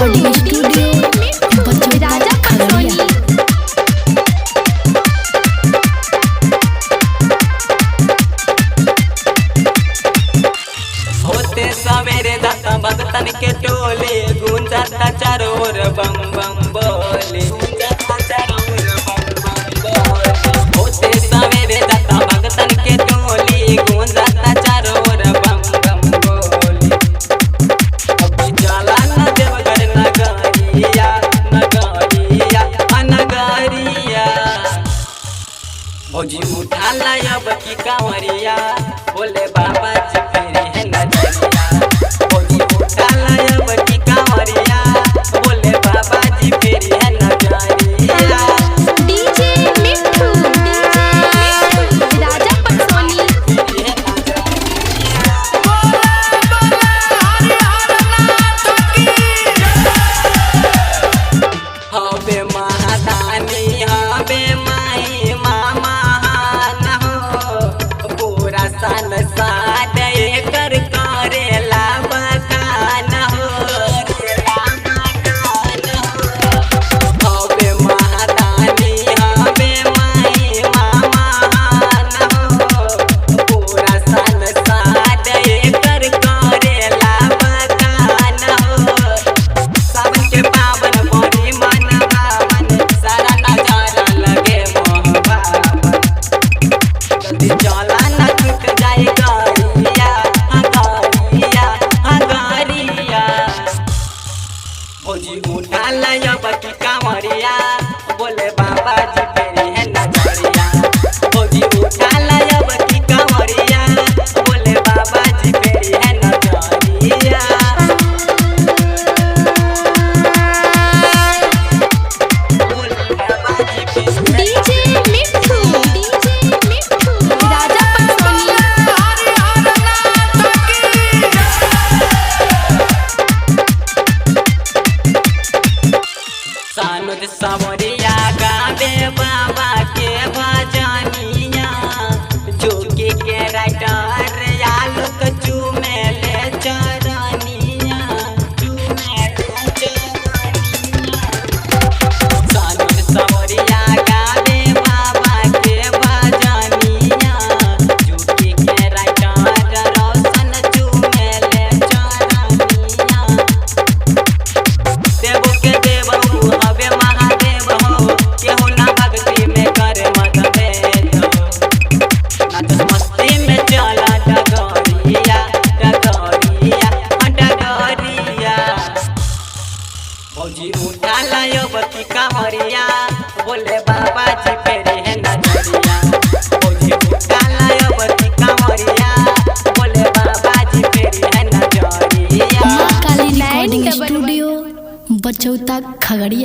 Recording studio राजा खगड़िया। होते सवेरे दाता भगतन के टोले गूंजाता चारों ओर बम बम बोले, गूंजाता चारों ओर बम बम बोले। होते सवेरे दाता भगतन के टोले गूंजाता चारों ओर बम बम बोले। अभी जाला न देवघर नगरिया नगरिया नगरिया, भौजी उठा लायब की कांवरिया, बोले बाबा जी फेरी है नजरिया। भौजी उठा लायब की कांवरिया, बोले बाबा जी फेरी है नजरिया। डीजे मिट्ठू राजा पटसोनी। फेरी है नजरिया। हबे महादानी हबे माई मामा न हो, पूरा संसार एकर करेला बखान हो। हबे महादानी हबे माई मामा न हो, पूरा संसार एकर करेला बखान हो। सावन के पावन बड़ी मन भावन, सारा नजारा लगे मोह भावन। जल्दी चला न टूट जाए गरिया गरिया गरिया। भौजी उठा लायब की कांवरिया, बोले बाबा जी फेरी है नजरिया। भौजी उठा लायब की कांवरिया, बोले बाबा जी फेरी है नजरिया। डीजे मिट्ठू राजा पटसोनी। सानुद सावरिया गावे बाबा के भजनिया, जोगी के राइटर आलोक चूमे ले चरनिया, चूमे ले चरनिया। सानुद सावरिया गावे बाबा के भजनिया, जोगी के राइटर रोशन चूमे ले चरनिया। देवो के देव हो हवे महादेव हो, केहू ना भक्ति में करे मतभेद हो। नाच मस्ती में चला डगरिया डगरिया डगरिया। भौजी उठा लायब की कांवरिया, बोले बाबा जी फेरी है नजरिया। भौजी उठा लायब की कांवरिया, बोले बाबा जी फेरी है नजरिया। काली रिकॉर्डिंग स्टूडियो बचौता खगड़िया।